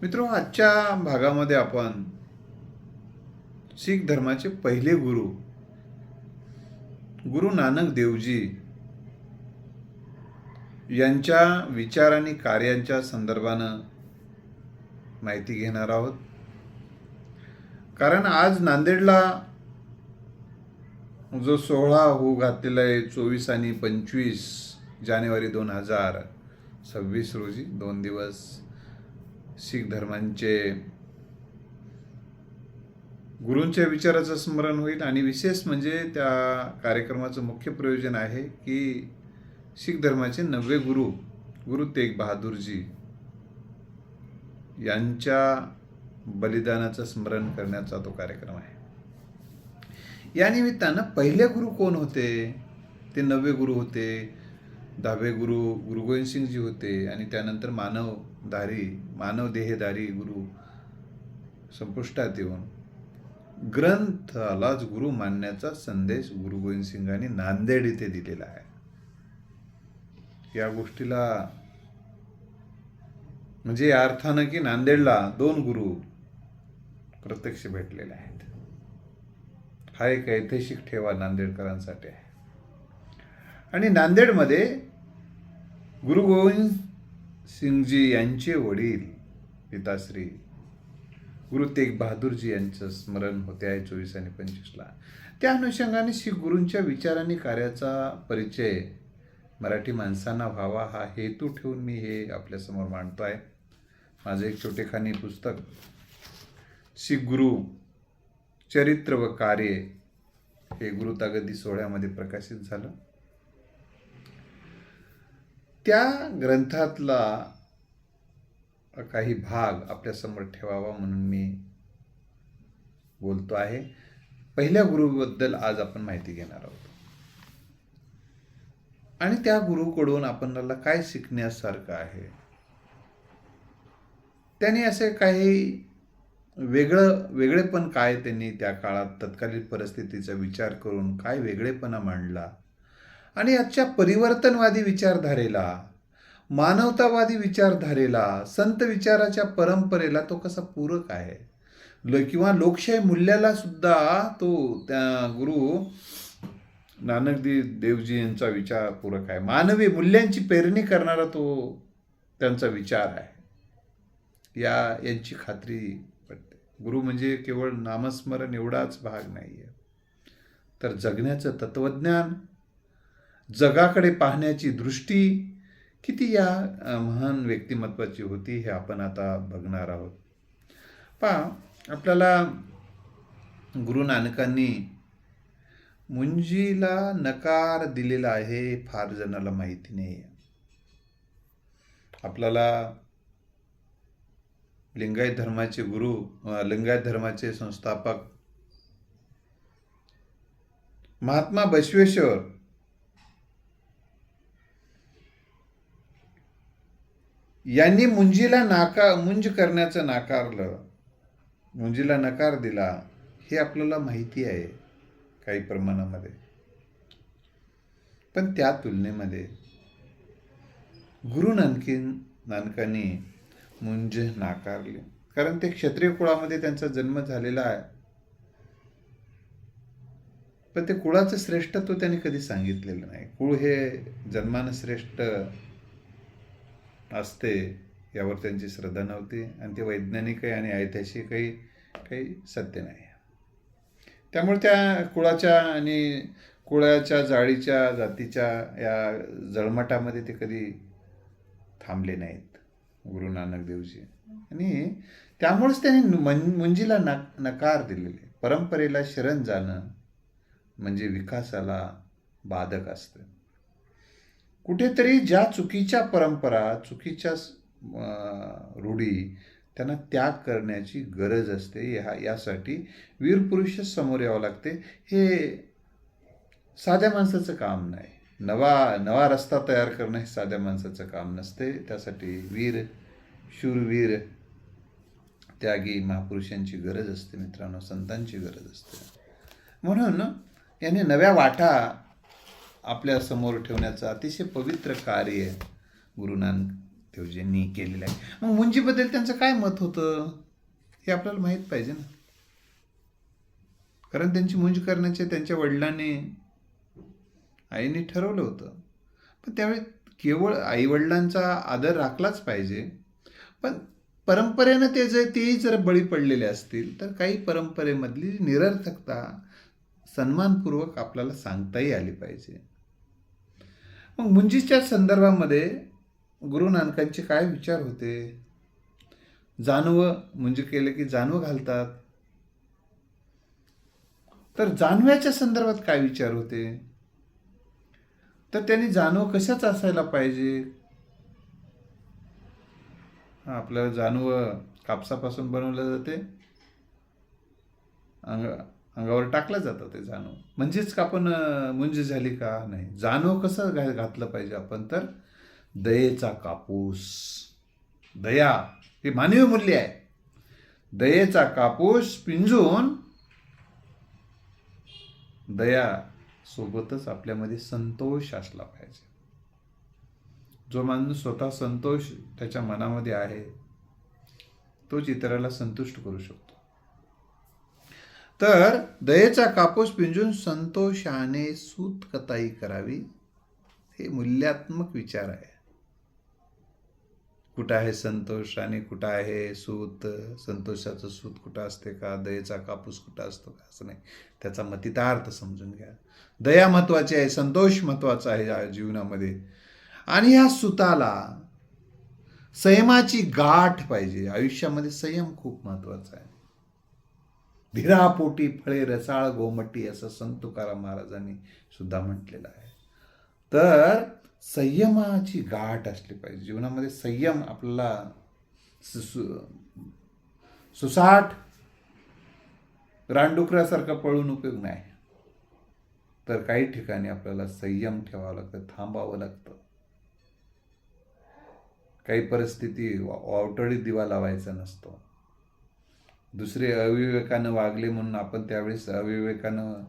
मित्रो, आजच्या भागामध्ये आपण शीख धर्माचे पहिले गुरु गुरु नानक देवजी यांच्या विचार आणि कार्यांच्या संदर्भानं माहिती घेणार आहोत. कारण आज नांदेडला जो सोहळा होऊ घातलेला आहे 24 आणि 25 जानेवारी 2026 रोजी 2 दिवस शीख धर्मांचे गुरूंच्या विचाराचं स्मरण होईल. आणि विशेष म्हणजे त्या कार्यक्रमाचं मुख्य प्रयोजन आहे की शीख धर्माचे 9वे गुरु तेग बहादूरजी यांच्या बलिदानाचं स्मरण करण्याचा तो कार्यक्रम आहे. या निमित्तानं पहिले गुरु कोण होते? ते 9वे गुरु होते. 10वे गुरु गोविंद सिंगजी होते. आणि त्यानंतर मानवदेहधारी गुरु संपुष्टात येऊन ग्रंथालाच गुरु मानण्याचा संदेश गुरु गोविंद सिंगांनी नांदेड इथे दिलेला आहे. या गोष्टीला म्हणजे या अर्थानं की नांदेडला 2 गुरु प्रत्यक्ष भेटलेले आहेत. हा एक ऐतिहासिक ठेवा नांदेडकरांसाठी आहे. आणि नांदेडमध्ये गुरु गोविंद सिंगजी यांचे वडील पिताश्री गुरु तेग बहादूरजी यांचं स्मरण होते आहे 24 आणि 25ला. त्या अनुषंगाने शीख गुरूंच्या विचार आणि कार्याचा परिचय मराठी माणसांना व्हावा हा हेतू ठेवून मी हे आपल्यासमोर मांडतो आहे. माझं एक छोटेखानी पुस्तक शीख गुरु चरित्र व कार्य हे गुरुतागदी सोहळ्यामध्ये प्रकाशित झालं. त्या ग्रंथातला काही भाग आपल्यासमोर ठेवावा म्हणून मी बोलतो आहे. पहिल्या गुरुबद्दल आज आपण माहिती घेणार आहोत. आणि त्या गुरुकडून आपल्याला काय शिकण्यासारखं आहे. त्यांनी असे काही वेगळेपण काय त्यांनी त्या काळात तत्कालीन परिस्थितीचा विचार करून काय वेगळेपणा मांडला. आणि आजच्या परिवर्तनवादी विचारधारेला, मानवतावादी विचारधारेला, संत विचाराच्या परंपरेला तो कसा पूरक आहे किंवा लोकशाही मूल्याला सुद्धा तो त्या गुरु नानक देवजी यांचा विचार पूरक आहे. मानवी मूल्यांची पेरणी करणारा तो त्यांचा विचार आहे. यांची खात्री पडते. गुरु म्हणजे केवळ नामस्मरण एवढाच भाग नाही आहे, तर जगण्याचं तत्वज्ञान, जगाकडे पाहण्याची दृष्टी किती या महान व्यक्तिमत्वाची होती हे आपण आता बघणार आहोत. पहा, आपल्याला गुरु नानकांनी मुंजीला नकार दिलेला आहे फार जणाला माहिती नाही. आपल्याला लिंगायत धर्माचे संस्थापक महात्मा बसवेश्वर यांनी मुंज करण्याचं नाकारलं, मुंजीला नकार दिला हे आपल्याला माहिती आहे काही प्रमाणामध्ये. पण त्या तुलनेमध्ये गुरु नानकांनी मुंज नाकारले. कारण ते क्षत्रिय कुळामध्ये त्यांचा जन्म झालेला आहे. पण ते कुळाचं श्रेष्ठत्व त्यांनी कधी सांगितलेलं नाही. कुळ हे जन्मानं श्रेष्ठ असते यावर त्यांची श्रद्धा नव्हती. आणि ते वैज्ञानिकही आणि ऐतिहासिकही काही सत्य नाही. त्यामुळे त्या कुळाच्या जाळीच्या जातीच्या या जळमटामध्ये ते कधी थांबले नाहीत गुरु नानक देवजी. आणि त्यामुळेच त्यांनी मुंजीला नकार दिलेले. परंपरेला शरण जाणं म्हणजे विकासाला बाधक असतं. कुठेतरी ज्या चुकीच्या परंपरा, चुकीच्या रूढी त्यांना त्याग करण्याची गरज असते. यासाठी वीरपुरुष समोर यावं लागते. हे साध्या माणसाचं काम नाही. नवा रस्ता तयार करणं हे साध्या माणसाचं काम नसते. त्यासाठी शूरवीर त्यागी महापुरुषांची गरज असते मित्रांनो, संतांची गरज असते. म्हणून याने नव्या वाटा आपल्या समोर ठेवण्याचं अतिशय पवित्र कार्य गुरु देवजींनी केलेलं आहे. मग मुंजीबद्दल त्यांचं काय मत होतं हे आपल्याला माहीत पाहिजे ना, कारण त्यांची मुंज करण्याचे त्यांच्या वडिलांनी आईने ठरवलं होतं. पण त्यावेळी केवळ आईवडिलांचा आदर राखलाच पाहिजे, पण परंपरेनं तेही जर बळी पडलेले असतील तर काही परंपरेमधली निरर्थकता सन्मानपूर्वक आपल्याला सांगताही आली पाहिजे. मग मुंजीच्या संदर्भामध्ये गुरु नानकांचे काय विचार होते? जानवं मुंज केले की जानवं घालतात, तर जानव्याच्या संदर्भात काय विचार होते? तर त्यांनी जानवं कशाच असायला पाहिजे? आपल्याला जानवं कापसापासून बनवलं जाते, अंगावर टाकलं जातं ते जानव, म्हणजेच का आपण मुंज झाली का? नाही. जानव कसं घातलं पाहिजे आपण? तर दयेचा कापूस. दया हे मानवी मूल्य आहे. दयेचा कापूस पिंजून दया सोबतच आपल्यामध्ये संतोष असला पाहिजे. जो माणूस स्वतः संतोष त्याच्या मनामध्ये आहे तोच इतराला संतुष्ट करू शकतो. तर दयेचा कापूस पिंजून संतोषाने सूत कताई करावी, हे मूल्यात्मक विचार आहे. कुठं आहे संतोष आणि कुठं आहे सूत? संतोषाचं सूत कुठं असते का? दयेचा कापूस कुठं असतो का? असं नाही. त्याचा मतितार्थ समजून घ्या. दया महत्वाची आहे, संतोष महत्वाचा आहे या जीवनामध्ये. आणि या सुताला संयमाची गाठ पाहिजे. आयुष्यामध्ये संयम खूप महत्वाचा आहे. धीरापोटी फळे रसाळ गोमटी असं संत तुकाराम महाराजांनी सुद्धा म्हटलेलं आहे. तर संयमाची गाठ असली पाहिजे जीवनामध्ये. संयम आपल्याला सुसाट रानडुकरासारखा पळून उपयोग नाही. तर काही ठिकाणी आपल्याला संयम ठेवावं लागतं, थांबावं लागतं. काही परिस्थिती वावटळीत दिवा लावायचा नसतो. दुसरे अविवेकानं वागले म्हणून आपण त्यावेळेस अविवेकानं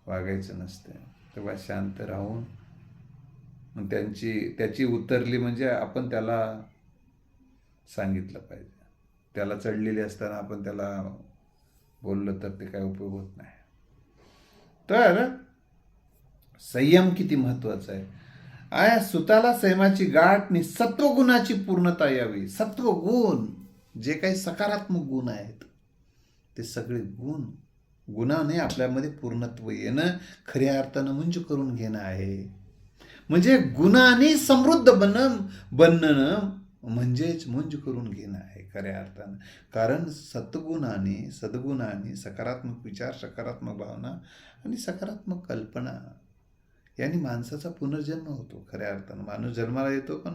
वागायचं नसते. तेव्हा शांत राहून मग त्याची उतरली म्हणजे आपण त्याला सांगितलं पाहिजे. त्याला चढलेली असताना आपण त्याला बोललं तर ते काय उपयोग होत नाही. तर संयम किती महत्वाचा आहे. सुताला संयमाची गाठ आणि सत्वगुणाची पूर्णता यावी. सत्वगुण जे काही सकारात्मक गुण आहेत ते सगळे गुणाने आपल्यामध्ये पूर्णत्व येणं, खऱ्या अर्थानं मुंज करून घेणं आहे. म्हणजे गुणाने समृद्ध बनणं म्हणजेच मुंज करून घेणं आहे खऱ्या अर्थानं. कारण सद्गुणाने सकारात्मक विचार, सकारात्मक भावना आणि सकारात्मक कल्पना यांनी माणसाचा पुनर्जन्म होतो. खऱ्या अर्थानं माणूस जन्माला येतो, पण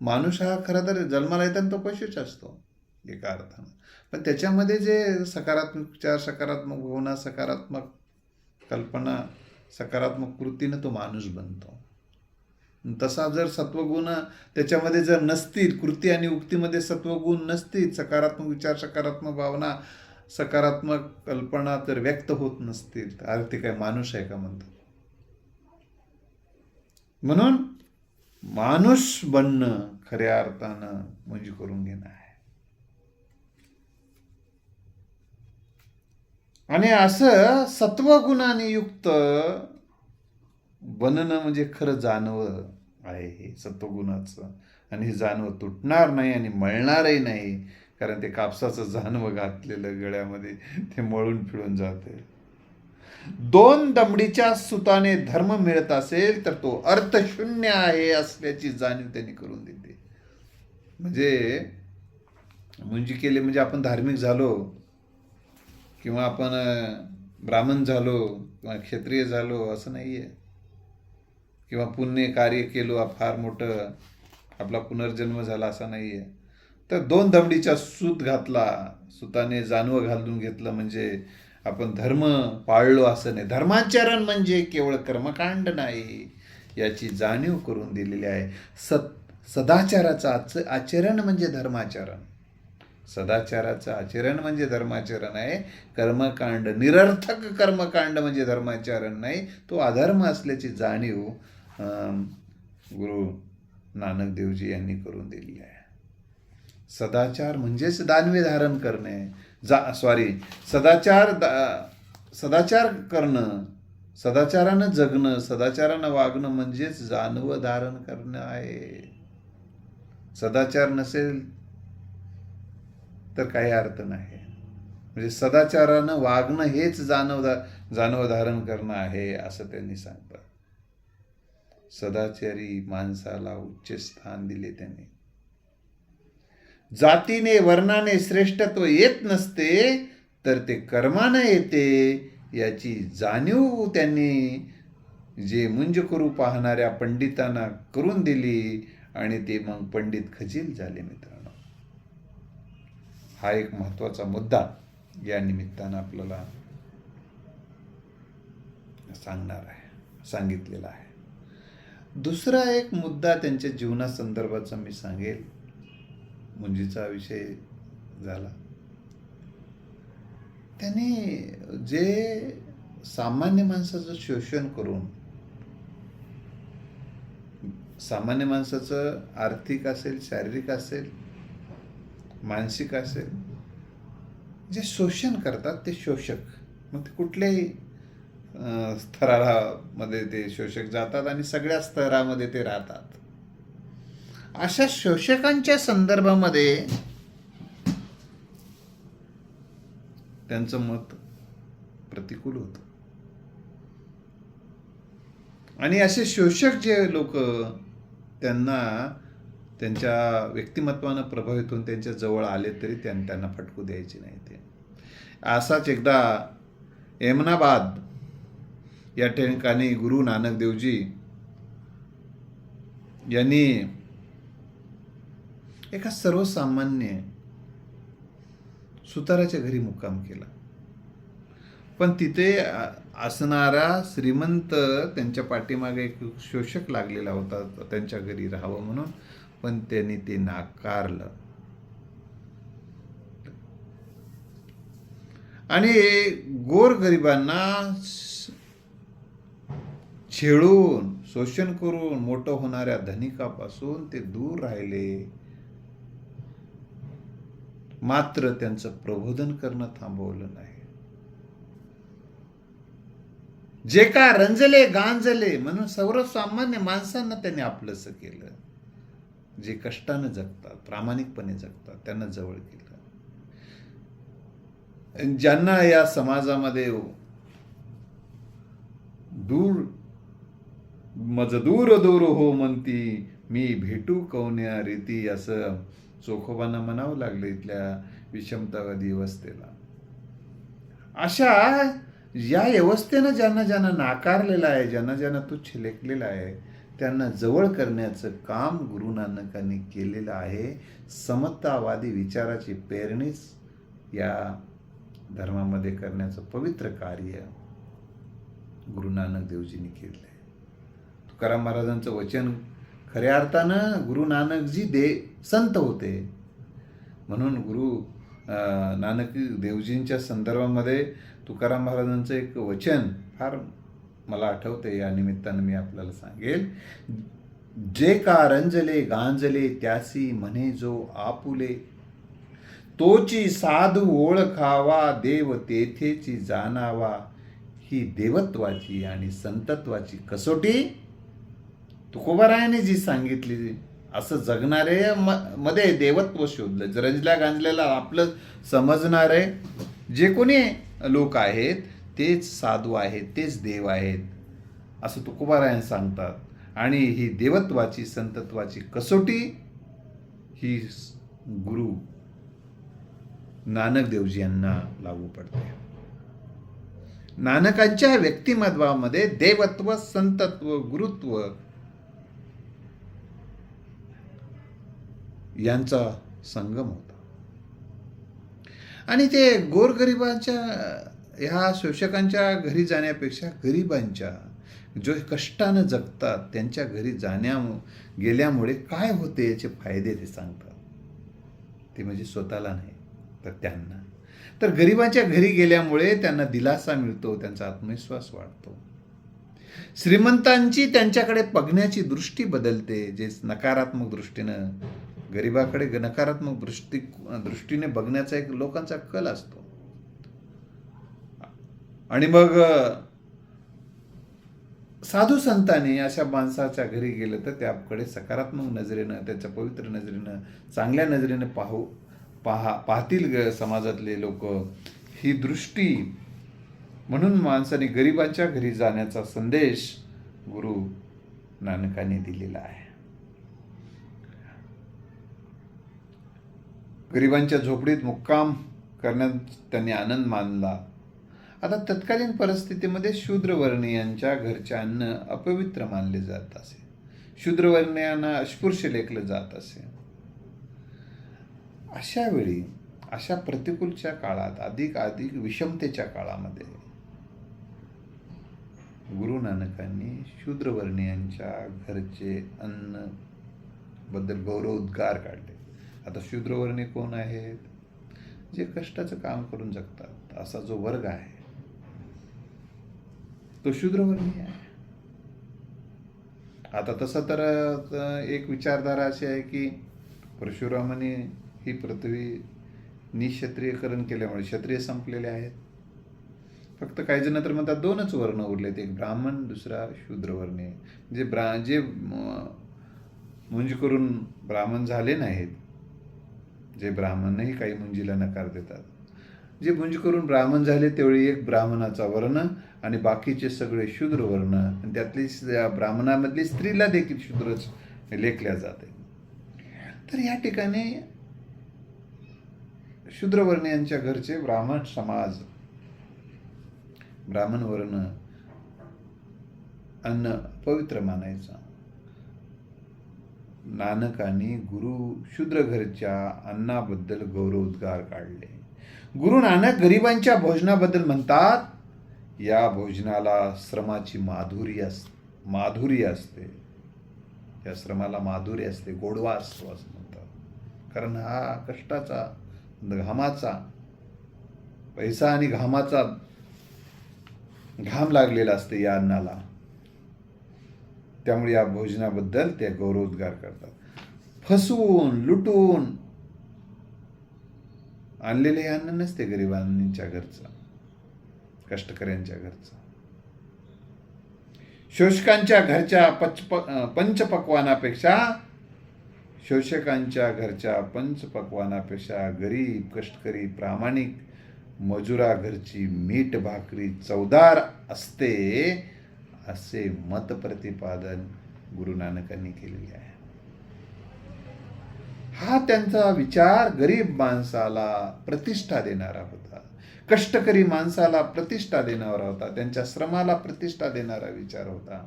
माणूस हा खरं तर जन्माला येताना तो पशुच असतो एका अर्थानं. पण त्याच्यामध्ये जे सकारात्मक विचार, सकारात्मक भावना, सकारात्मक कल्पना, सकारात्मक कृतीनं तो माणूस बनतो. तसा जर सत्वगुण त्याच्यामध्ये जर नसतील, कृती आणि उक्तीमध्ये सत्वगुण नसतील, सकारात्मक विचार, सकारात्मक भावना, सकारात्मक कल्पना जर व्यक्त होत नसतील तर ते काय माणूस आहे का म्हणतात. म्हणून माणूस बनणं खऱ्या अर्थानं मुंज करून घेणं आहे. आणि असं सत्वगुणाने युक्त बनणं म्हणजे खरं जानवं आहे हे सत्वगुणाचं. आणि हे जानवं तुटणार नाही आणि मळणारही नाही, कारण ते कापसाचं जानवं घातलेलं गळ्यामध्ये ते मळून फिरून जाते. 2 दमडीच्या सुताने धर्म मिळत असेल तर तो अर्थशून्य आहे असल्याची जाणीव त्यांनी करून देते. म्हणजे मुंजी केली म्हणजे आपण धार्मिक झालो किंवा आपण ब्राह्मण झालो किंवा क्षत्रिय झालो असं नाही आहे. किंवा पुण्य कार्य केलो फार मोठं आपला पुनर्जन्म झाला असं नाही आहे. तर 2 दमडीचा सूत घातला, सुताने जानवं घालून घेतलं म्हणजे आपण धर्म पाळलो असं नाही. धर्माचरण म्हणजे केवळ कर्मकांड नाही याची जाणीव करून दिलेली आहे. सदाचाराचं आचरण म्हणजे धर्माचरण. सदाचाराचं आचरण म्हणजे धर्माचरण आहे. कर्मकांड, निरर्थक कर्मकांड म्हणजे धर्माचरण नाही, तो अधर्म असल्याची जाणीव गुरु नानक देवजी यांनी करून दिली आहे. सदाचार म्हणजेच दानवे धारण करणे, सदाचार करणं, सदाचारानं जगणं, सदाचारानं वागणं म्हणजेच जानवं धारण करणं आहे. सदाचार नसेल तर काही अर्थ नाही. म्हणजे सदाचारानं वागणं हेच जानवं धारण करणं आहे असं त्यांनी सांगतात. सदाचारी माणसाला उच्च स्थान दिले त्यांनी. जातीने वर्णाने श्रेष्ठत्व येत नसते तर ते कर्माने येते याची जाणीव त्यांनी जे मुंज करू पाहणाऱ्या पंडितांना करून दिली आणि ते मग पंडित खजील झाले. मित्रांनो, हा एक महत्वाचा मुद्दा या निमित्तानं आपल्याला सांगितलेला आहे. दुसरा एक मुद्दा त्यांच्या जीवनासंदर्भाचा मी सांगेल. मुंजीचा विषय झाला. त्यांनी जे सामान्य माणसाचं शोषण करून, सामान्य माणसाचं आर्थिक असेल, शारीरिक असेल, मानसिक असेल, जे शोषण करतात ते शोषक, मग ते कुठल्याही स्तरामध्ये ते शोषक जातात आणि सगळ्या स्तरामध्ये ते राहतात. अशा शोषकांच्या संदर्भामध्ये त्यांचं मत प्रतिकूल होतं. आणि असे शोषक जे लोक त्यांना त्यांच्या व्यक्तिमत्वानं प्रभावित होऊन त्यांच्या जवळ आले तरी त्यांना फटकू द्यायचे नाही. ते असाच एकदा एमनाबाद या ठिकाणी गुरु नानक देवजी यांनी एका सर्वसामान्य सुताराच्या घरी मुक्काम केला. पण तिथे असणारा श्रीमंत त्यांच्या पाठीमागे एक शोषक लागलेला होता त्यांच्या घरी राहावं म्हणून, पण त्यांनी ते नाकारलं. आणि गोरगरिबांना छेडून शोषण करून मोठं होणाऱ्या धनिकापासून ते दूर राहिले. मात्र त्यांचं प्रबोधन करणं थांबवलं नाही. जे का रंजले गांजले म्हणून सर्वसामान्य माणसांना त्यांनी आपलंसं केलं. जे कष्टानं जगतात, प्रामाणिकपणे जगतात, त्यांना जवळ केलं. ज्यांना या समाजामध्ये मज दूर दूर हो म्हणती मी भेटू कवन्या रीती, असं चोखोबांना म्हणावं लागलं इथल्या विषमतावादी व्यवस्थेला. अशा या व्यवस्थेनं ज्यांना नाकारलेलं आहे, ज्यांना तुच्छ लेखलेलं आहे, त्यांना जवळ करण्याचं काम गुरु नानकांनी केलेलं आहे. समतावादी विचाराची पेरणीच या धर्मामध्ये करण्याचं पवित्र कार्य गुरु नानक देवजींनी केलं आहे. तुकाराम महाराजांचं वचन खऱ्या अर्थानं गुरु नानकजी संत होते. म्हणून गुरु नानक देवजींच्या संदर्भामध्ये तुकाराम महाराजांचं एक वचन फार मला आठवते, या निमित्तानं मी आपल्याला सांगेल. जे का रंजले गांजले त्यासी म्हणे जो आपुले, तोची साधू ओळखावा देव तेथेची जाणावा, ही देवत्वाची आणि संतत्वाची कसोटी तुकोबारायाने जी सांगितली. असं जगणारे मध्ये देवत्व शोधलं. रंजल्या गांजलेला आपलं समजणारे जे कोणी लोक आहेत तेच साधू आहेत, तेच देव आहेत असं तुकोबारायन सांगतात. आणि ही देवत्वाची संतत्वाची कसोटी ही गुरु नानक देवजी यांना लागू पडते. नानकांच्या व्यक्तिमत्वामध्ये देवत्व, संतत्व, गुरुत्व यांचा संगम होता. आणि ते गोरगरिबांच्या ह्या शोषकांच्या घरी जाण्यापेक्षा गरिबांच्या, जो कष्टानं जगतात त्यांच्या घरी गेल्यामुळे काय होते याचे फायदे ते सांगतात. ते म्हणजे स्वतःला नाही तर त्यांना. तर गरिबांच्या घरी गेल्यामुळे त्यांना दिलासा मिळतो, त्यांचा आत्मविश्वास वाढतो. श्रीमंतांची त्यांच्याकडे बघण्याची दृष्टी बदलते, जे नकारात्मक दृष्टीनं गरिबाकडे नकारात्मक दृष्टीने बघण्याचा एक लोकांचा कल असतो. आणि मग साधू संतांनी अशा माणसाच्या घरी गेलं तर त्याकडे सकारात्मक नजरेनं, त्याच्या पवित्र नजरेनं, चांगल्या नजरेनं पाहतील समाजातले लोक. ही दृष्टी म्हणून माणसाने गरिबांच्या घरी जाण्याचा संदेश गुरु नानकांनी दिलेला आहे. गरिबांच्या झोपडीत मुक्काम करण्यात त्यांनी आनंद मानला. आता तत्कालीन परिस्थितीमध्ये शूद्रवर्णीयांच्या घरचे अन्न अपवित्र मानले जात असे. शूद्रवर्णीयांना अस्पृश्य लेखलं जात असे. अशा वेळी, अशा प्रतिकूलच्या काळात, अधिक विषमतेच्या काळामध्ये गुरु नानकांनी शूद्रवर्णीयांच्या घरचे अन्न बद्दल गौरवोद्गार काढले. आता शूद्रवर्णीय कोण आहेत? जे कष्टाचं काम करून जगतात, असा जो वर्ग आहे तो शूद्रवर्णीय आहे. आता तसं तर एक विचारधारा अशी आहे की परशुरामाने ही पृथ्वी निक्षत्रियकरण केल्यामुळे क्षत्रिय संपलेले आहेत. फक्त काही जण तर म्हणतात दोनच वर्ण उरलेत, एक ब्राह्मण, दुसरा शूद्रवर्णीय. जे मुंज करून ब्राह्मण झाले नाहीत, जे ब्राह्मणही काही मुंजीला नकार देतात, जे मुंज करून ब्राह्मण झाले तेवढी एक ब्राह्मणाचा वर्ण आणि बाकीचे सगळे शूद्र वर्ण, आणि त्यातली ब्राह्मणामधली स्त्रीला देखील शूद्रच लेखल्या जाते. तर या ठिकाणी शूद्रवर्णीयांच्या घरचे ब्राह्मण समाज, ब्राह्मण वर्ण अन्न पवित्र मानायचा. नानकांनी शूद्र घरच्या अन्नाबद्दल गौरवोद्गार काढले. गुरु नानक गरिबांच्या भोजनाबद्दल म्हणतात, या भोजनाला श्रमाची माधुरी असते. या श्रमाला माधुरी असते, गोडवा असतो असं म्हणतात. कारण हा कष्टाचा, घामाचा, पैसा आणि घामाचा घाम लागलेला असते या अन्नाला. त्यामुळे या भोजनाबद्दल ते गौरवोद्गार करतात. फसवून लुटून आणलेले हे अन्न नसते गरिबांच्या घरचं, कष्टकऱ्यांच्या घरचं. शोषकांच्या घरच्या पंचपक्वानापेक्षा गरीब, कष्टकरी, प्रामाणिक मजुरा घरची मीठ भाकरी चवदार असते, असे मत प्रतिपादन गुरु नानकांनी केलेले आहे. हा त्यांचा विचार गरीब माणसाला प्रतिष्ठा देणारा होता, कष्टकरी माणसाला प्रतिष्ठा देणारा होता, त्यांच्या श्रमाला प्रतिष्ठा देणारा विचार होता,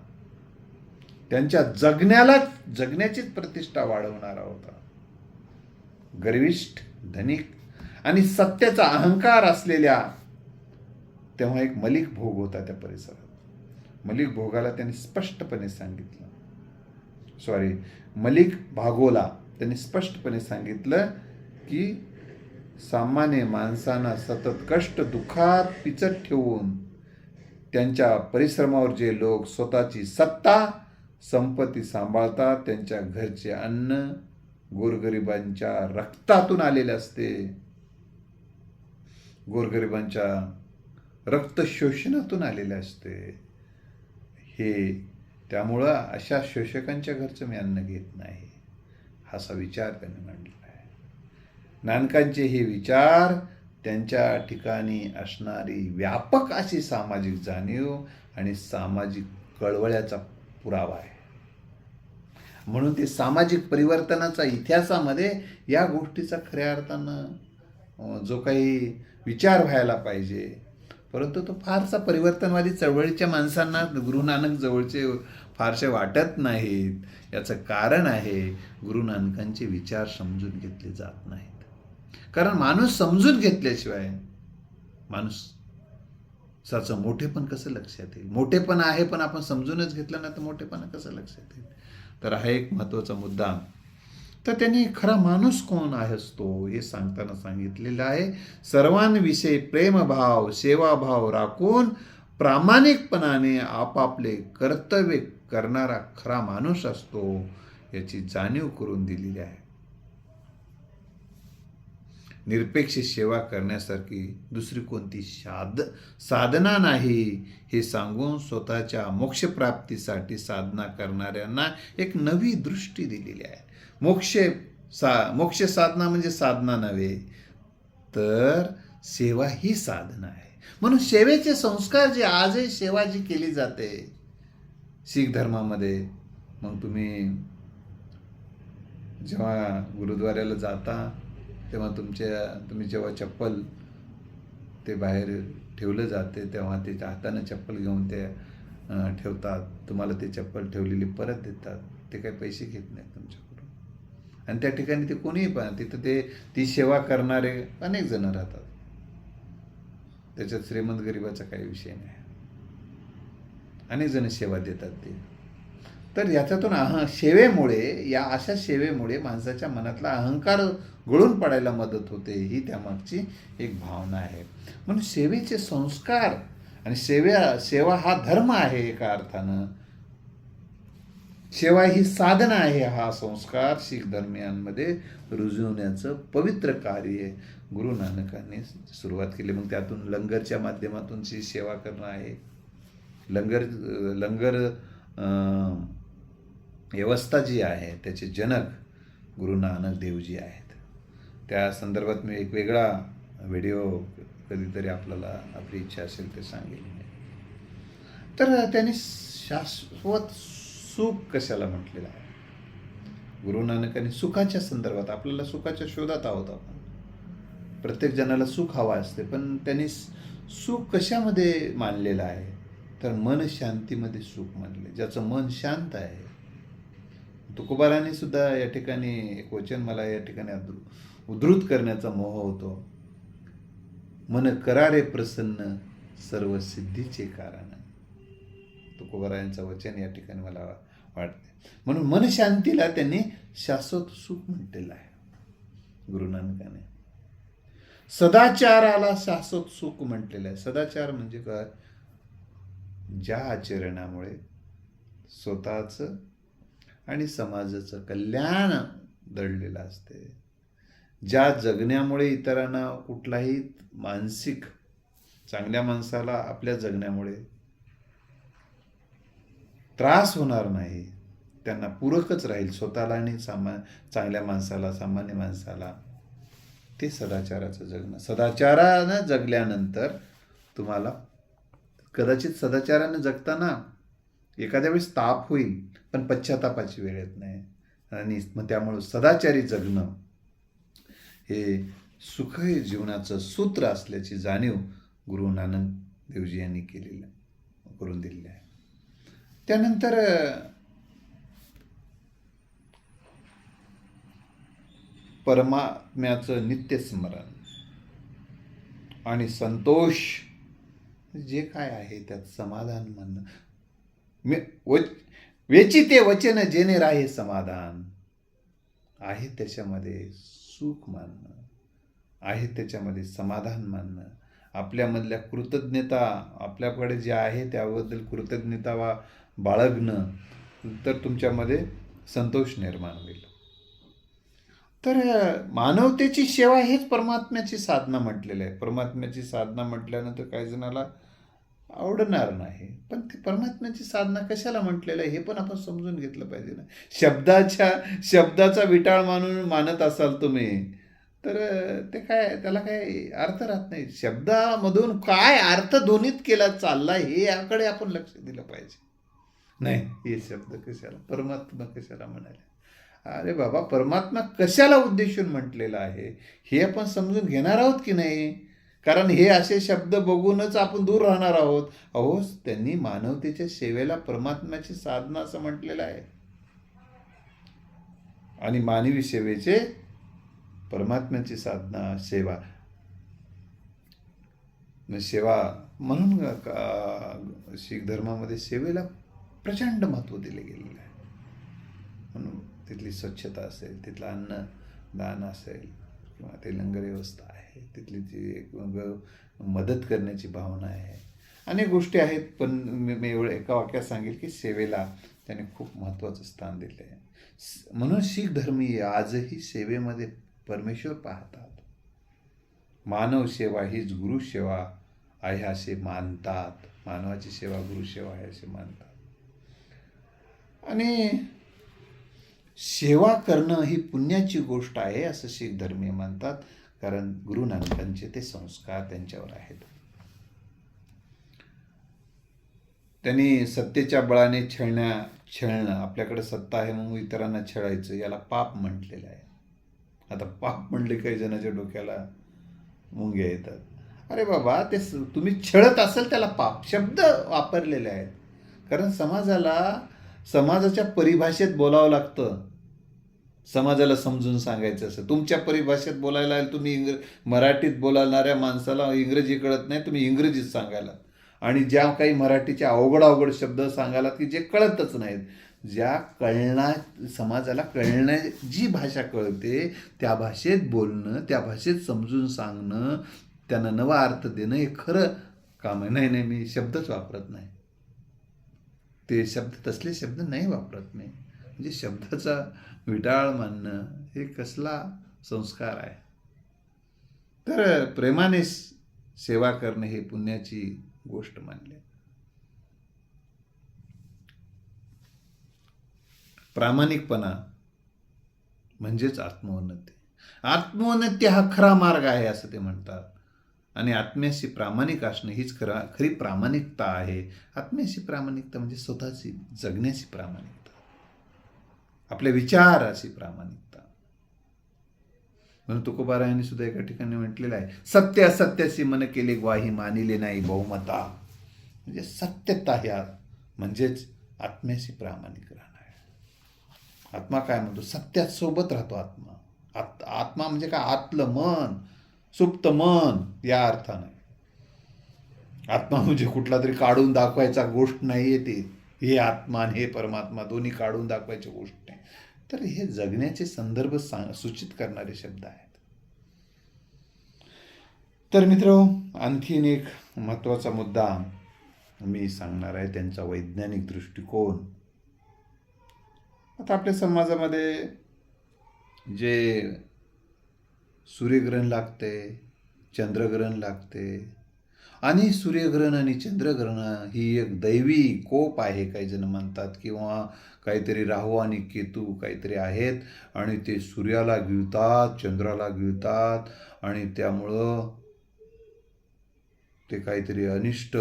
त्यांच्या जगण्याचीच प्रतिष्ठा वाढवणारा होता. गर्विष्ठ, धनिक आणि सत्याचा अहंकार असलेल्या तेव्हा एक मलिक भोग होता त्या परिसरात. मलिक भोगाला त्यांनी स्पष्टपणे सांगितलं, मलिक भागोला त्यांनी स्पष्टपणे सांगितलं की सामान्य माणसांना सतत कष्ट दुःखात पिचट ठेवून त्यांच्या परिश्रमावर जे लोक स्वतःची सत्ता संपत्ती सांभाळतात, त्यांच्या घरचे अन्न गोरगरिबांच्या रक्तातून आलेले असते, गोरगरिबांच्या रक्त शोषणातून आलेले असते. हे त्यामुळं अशा शोषकांच्या घरचं मी अन्न घेत नाही, असा विचार त्यांनी मांडला आहे. नानकांचे हे विचार त्यांच्या ठिकाणी असणारी व्यापक अशी सामाजिक जाणीव आणि सामाजिक कळवळ्याचा पुरावा आहे. म्हणून ते सामाजिक परिवर्तनाचा इतिहासामध्ये या गोष्टीचा खऱ्या अर्थानं जो काही विचार व्हायला पाहिजे, परंतु तो फारसा परिवर्तनवादी चळवळीच्या माणसांना गुरु नानक जवळचे फारसे वाटत नाहीत. याचं कारण आहे गुरु नानकांचे विचार समजून घेतले जात नाहीत. कारण माणूस समजून घेतल्याशिवाय माणूसाचं मोठेपण कसं लक्षात येईल? मोठेपण आहे पण आपण समजूनच घेतलं ना तर मोठेपण कसं लक्षात येईल? तर हा एक महत्त्वाचा मुद्दा. तर त्यांनी खरा माणूस कोण आहे असतो हे सांगताना सांगितलेलं आहे. सर्वांविषयी प्रेमभाव, सेवाभाव राखून प्रामाणिकपणाने आपापले कर्तव्य करणारा खरा माणूस असतो याची जाणीव करून दिलेली आहे. निरपेक्ष सेवा करण्यासारखी दुसरी कोणती साधना नाही हे सांगून स्वतःच्या मोक्षप्राप्तीसाठी साधना करणाऱ्यांना एक नवी दृष्टी दिलेली आहे. मोक्ष साधना म्हणजे साधना नव्हे, तर सेवा ही साधना आहे. म्हणून सेवेचे संस्कार जे आजही सेवा जी केली जाते शीख धर्मामध्ये, मग तुम्ही जेव्हा गुरुद्वाऱ्याला जाता तेव्हा तुम्ही जेव्हा चप्पल ते बाहेर ठेवलं जाते तेव्हा ते हाताने चप्पल घेऊन ते ठेवतात. तुम्हाला ते चप्पल ठेवलेली परत देतात. ते काही पैसे घेत नाहीत तुमच्याकडून. आणि त्या ठिकाणी ते कोणीही पण तिथं ती सेवा करणारे अनेक जण राहतात. त्याच्यात श्रीमंत गरिबाचा काही विषय नाही. अनेक जण सेवा देतात ते. तर याच्यातून या अशा सेवेमुळे माणसाच्या मनातला अहंकार गळून पडायला मदत होते, ही त्यामागची एक भावना आहे. म्हणून सेवेचे संस्कार आणि सेवा हा धर्म आहे. एका अर्थानं सेवा ही साधना आहे. हा संस्कार शीख धर्मियांमध्ये रुजवण्याचं पवित्र कार्य गुरु नानकांनी सुरुवात केली. मग त्यातून लंगरच्या माध्यमातून सेवा करणं आहे. लंगर व्यवस्था जी आहे त्याचे जनक गुरु नानक देवजी आहेत. त्या संदर्भात मी एक वेगळा व्हिडिओ कधीतरी आपली इच्छा असेल ते सांगेल. तर त्यांनी शाश्वत सुख कशाला म्हटलेलं आहे? गुरु नानकांनी सुखाच्या संदर्भात, आपल्याला सुखाच्या शोधात आहोत आपण, प्रत्येक जणाला सुख हवा असते, पण त्यांनी सुख कशामध्ये मानलेलं आहे? तर मन शांतीमध्ये सुख मानले. ज्याचं मन शांत आहे. तुकोबारांनी सुद्धा या ठिकाणी एक वचन मला या ठिकाणी उद्धृत करण्याचा मोह होतो. मन करारे प्रसन्न सर्व सिद्धीचे कारण. तुकोबारायांचं वचन या ठिकाणी मला वाटते. म्हणून मन शांतीला त्यांनी शाश्वत सुख म्हटलेलं आहे गुरु नानकाने. सदाचाराला शाश्वत सुख म्हटलेलं आहे. सदाचार म्हणजे काय? ज्या आचरणामुळे स्वतःचं आणि समाजाचं कल्याण दडलेलं असते, ज्या जगण्यामुळे इतरांना कुठलाही मानसिक, चांगल्या माणसाला आपल्या जगण्यामुळे त्रास होणार नाही, त्यांना पूरकच राहील स्वतःला आणि चांगल्या माणसाला, सामान्य माणसाला, ते सदाचाराचं जगणं. सदाचारानं जगल्यानंतर तुम्हाला कदाचित सदाचारानं जगताना एखाद्या वेळेस ताप होईल, पण पश्चातापाची वेळ येत नाही. आणि मग त्यामुळं सदाचारी जगणं हे सुखी जीवनाचं सूत्र असल्याची जाणीव गुरु नानक देवजी यांनी करून दिलेली आहे. त्यानंतर परमात्म्याचं नित्यस्मरण आणि संतोष जे काय आहे त्यात समाधान मानणं. वेचिते वचन जेणे राहे समाधान. आहे त्याच्यामध्ये सुख मानणं, आहे त्याच्यामध्ये समाधान मानणं, आपल्यामधल्या कृतज्ञता, आपल्याकडे जे आहे त्याबद्दल कृतज्ञता बाळगणं, तर तुमच्यामध्ये संतोष निर्माण होईल. तर मानवतेची सेवा हेच परमात्म्याची साधना म्हटलेलं आहे. परमात्म्याची साधना म्हटल्यानंतर काही जणाला आवडणार नाही, पण ती परमात्म्याची साधना कशाला म्हटलेलं आहे हे पण आपण समजून घेतलं पाहिजे ना. शब्दाचा विटाळ मानत असाल तुम्ही, तर ते त्याला काय अर्थ राहत नाही. शब्दामधून काय अर्थ ध्वनित केला चालला हे याकडे आपण लक्ष दिलं पाहिजे. नाही, हे शब्द कशाला, परमात्मा कशाला म्हणाले? अरे बाबा, परमात्मा कशाला उद्देशून म्हटलेला आहे हे आपण समजून घेणार आहोत की नाही? कारण हे असे शब्द बघूनच आपण दूर राहणार आहोत. त्यांनी मानवतेच्या सेवेला परमात्म्याची साधना असं म्हटलेलं आहे. आणि मानवी सेवेचे परमात्म्याची साधना सेवा म्हणून शीख धर्मामध्ये सेवेला प्रचंड महत्त्व दिले गेलेलं आहे. म्हणून तिथली स्वच्छता असेल, तिथलं अन्नदान असेल, किंवा ते लंगर व्यवस्था आहे, तिथली जी एक मदत करण्याची भावना आहे, अनेक गोष्टी आहेत, पण मी एवढं एका वाक्यात सांगेल की सेवेला त्याने खूप महत्त्वाचं स्थान दिलं आहे. म्हणून शीख धर्मीय आजही सेवेमध्ये परमेश्वर पाहतात. मानव सेवा हीच गुरुसेवा आहे असे मानतात. मानवाची सेवा गुरुसेवा आहे असे मानतात. आणि सेवा करणं ही पुण्याची गोष्ट आहे असं शीख धर्मीय मानतात, कारण गुरु नानकांचे ते संस्कार त्यांच्यावर आहेत. त्यांनी सत्तेच्या बळाने छळणं, आपल्याकडे सत्ता आहे म्हणून इतरांना छळायचं, याला पाप म्हटलेलं आहे. आता पाप म्हणले काही जणांच्या डोक्याला मुंग्या येतात. अरे बाबा, ते तुम्ही छळत असाल त्याला पाप शब्द वापरलेले आहेत. कारण समाजाच्या परिभाषेत बोलावं लागतं. समाजाला समजून सांगायचं असं. तुमच्या परिभाषेत बोलायला तुम्ही मराठीत बोलणाऱ्या माणसाला इंग्रजी कळत नाही, तुम्ही इंग्रजीत सांगायला. आणि ज्या काही मराठीचे अवघड शब्द सांगायला की जे कळतच नाहीत, समाजाला जी भाषा कळते त्या भाषेत बोलणं, त्या भाषेत समजून सांगणं, त्यांना नवा अर्थ देणं हे खरं काम आहे. नाही, मी शब्दच वापरत नाही. तसले शब्द नाही वापरत मी. म्हणजे शब्दाचा विटाळ मानणं हे कसला संस्कार आहे. तर प्रेमाने सेवा करणे हे पुण्याची गोष्ट मानली. प्रामाणिकपणा म्हणजेच आत्मोन्नती. आत्मोन्नती हा खरा मार्ग आहे असं ते म्हणतात. आणि आत्म्याशी प्रामाणिक असणं हीच खरी प्रामाणिकता आहे. आत्म्याशी प्रामाणिकता म्हणजे स्वतःची जगण्याची प्रामाणिकता, आपल्या विचाराची प्रामाणिकता. म्हणून तुकोबारायांनी सुद्धा एका ठिकाणी म्हटलेलं आहे, सत्य असत्याची मन केले ग्वाही, मानिले नाही बहुमता. म्हणजे सत्यता ह्या म्हणजेच आत्म्याशी प्रामाणिक राहणं आहे. आत्मा काय म्हणतो? सत्यात सोबत राहतो आत्मा. आत्मा म्हणजे काय? आतलं मन, सुप्त मन या अर्थानं. आत्मा म्हणजे कुठला तरी काढून दाखवायचा गोष्ट नाही ती. हे आत्मा आणि हे परमात्मा दोन्ही काढून दाखवायची गोष्ट नाही. तर हे जगण्याचे संदर्भ सूचित करणारे शब्द आहेत. तर मित्र, आणखीन एक महत्त्वाचा मुद्दा मी सांगणार आहे, त्यांचा वैज्ञानिक दृष्टिकोन. आता आपल्या समाजामध्ये जे सूर्यग्रहण लागते, चंद्रग्रहण लागते, आणि सूर्यग्रहण आणि चंद्रग्रहण ही एक दैवी कोप आहे काही जण म्हणतात, किंवा काहीतरी राहू आणि केतू काहीतरी आहेत आणि ते सूर्याला गिळतात, चंद्राला गिळतात, आणि त्यामुळं ते काहीतरी अनिष्ट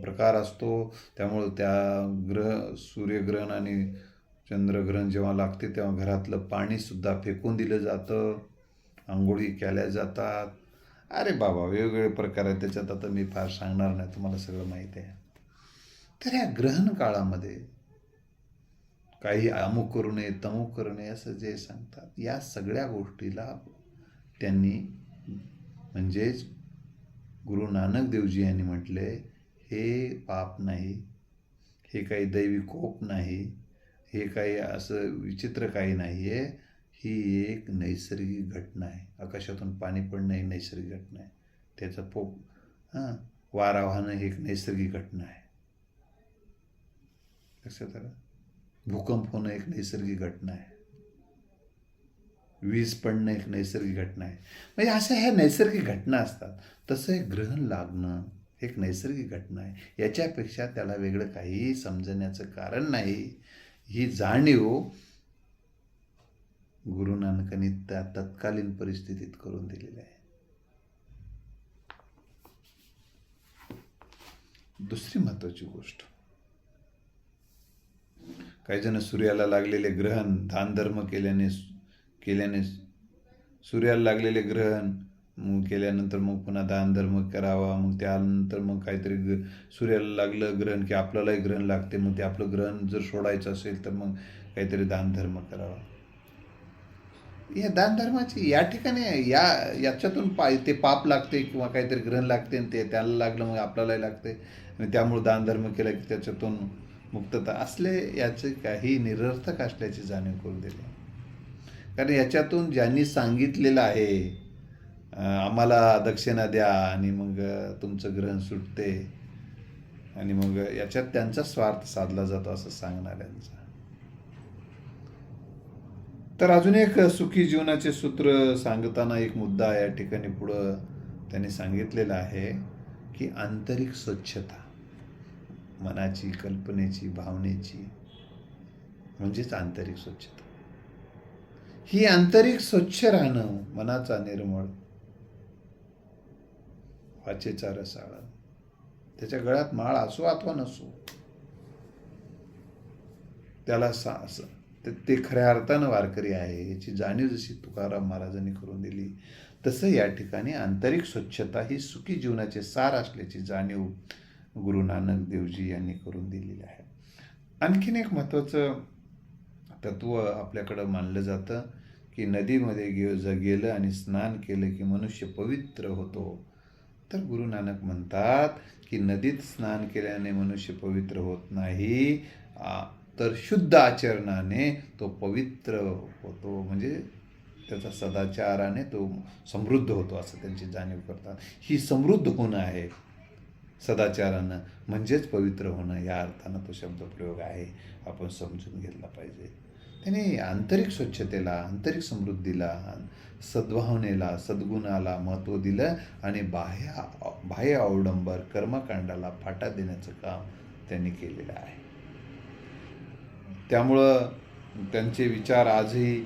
प्रकार असतो. त्यामुळं त्या सूर्यग्रहण आणि चंद्रग्रहण जेव्हा लागते तेव्हा घरातलं पाणीसुद्धा फेकून दिलं जातं, आंघोळी केल्या जातात. अरे बाबा, वेगवेगळे प्रकार आहेत. त्याच्यात आता मी फार सांगणार नाही, तुम्हाला सगळं माहिती आहे. तर या ग्रहण काळामध्ये काही अमुक करू नये, तमुक करू नये असं जे सांगतात, या सगळ्या गोष्टीला त्यांनी म्हणजेच गुरु नानक देवजी यांनी म्हटले, हे पाप नाही, हे काही दैवी कोप नाही, हे काही असं विचित्र काही नाही आहे. ही एक नैसर्गिक घटना आहे. आकाशातून पाणी पडणं ही नैसर्गिक घटना आहे. त्याचा वारा वाहणं ही एक नैसर्गिक घटना आहे. लक्षात आलं? भूकंप होणं एक नैसर्गिक घटना आहे. वीज पडणं एक नैसर्गिक घटना आहे. म्हणजे अशा ह्या नैसर्गिक घटना असतात. तसं एक ग्रहण लागणं एक नैसर्गिक घटना आहे. याच्यापेक्षा त्याला वेगळं काहीही समजण्याचं कारण नाही. ही जाणीव गुरु नानकांनी त्या तत्कालीन परिस्थितीत करून दिलेली आहे. दुसरी महत्वाची गोष्ट, काही जण सूर्याला लागलेले ग्रहण दानधर्म केल्याने सूर्याला लागलेले ग्रहण केल्यानंतर मग पुन्हा दानधर्म करावा, मग त्यानंतर मग काहीतरी सूर्याला लागलं ग्रहण की आपल्यालाही ग्रहण लागते, मग ते आपलं ग्रहण जर सोडायचं असेल तर मग काहीतरी दानधर्म करावा. या दानधर्माची या ठिकाणी याच्यातून ते पाप लागते किंवा काहीतरी ग्रहण लागते, आणि ते त्याला लागलं मग आपल्यालाही लागते, आणि त्यामुळे दानधर्म केला की त्याच्यातून मुक्तता असले याचे काही निरर्थक असल्याची जाणीव करून दिली. कारण याच्यातून ज्यांनी सांगितलेलं आहे आम्हाला दक्षिणा द्या आणि मग तुमचं ग्रहण सुटते, आणि मग याच्यात त्यांचा स्वार्थ साधला जातो असं सांगणाऱ्यांचा. तर अजून एक सुखी जीवनाचे सूत्र सांगताना एक मुद्दा या ठिकाणी पुढं त्यांनी सांगितलेला आहे की आंतरिक स्वच्छता, मनाची, कल्पनेची, भावनेची, म्हणजेच आंतरिक स्वच्छता. ही आंतरिक स्वच्छ राहणं, मनाचा निर्मळ, वाचेचा रसाळ, त्याच्या गळ्यात माळ असो अथवा नसो, त्याला ते खऱ्या अर्थानं वारकरी आहे याची जाणीव जशी तुकाराम महाराजांनी करून दिली, तसं या ठिकाणी आंतरिक स्वच्छता ही सुखी जीवनाचे सार असल्याची जाणीव गुरु नानक देवजी यांनी करून दिलेली आहे. आणखीन एक महत्त्वाचं तत्व आपल्याकडं मानलं जातं की नदीमध्ये गेलं आणि स्नान केलं की मनुष्य पवित्र होतो. तर गुरु नानक म्हणतात की नदीत स्नान केल्याने मनुष्य पवित्र होत नाही, तर शुद्ध आचरणाने तो पवित्र होतो, म्हणजे त्याचा सदाचाराने तो समृद्ध होतो असं त्यांची जाणीव करतात. ही समृद्ध होणं आहे सदाचारानं, म्हणजेच पवित्र होणं या अर्थानं तो शब्दप्रयोग आहे, आपण समजून घेतला पाहिजे. त्याने आंतरिक स्वच्छतेला, आंतरिक समृद्धीला, सद्भावनेला, सद्गुणाला महत्त्व दिलं आणि बाह्य अवडंबर कर्मकांडाला फाटा देण्याचं काम त्यांनी केलेलं आहे. त्यामुळं त्यांचे विचार आजही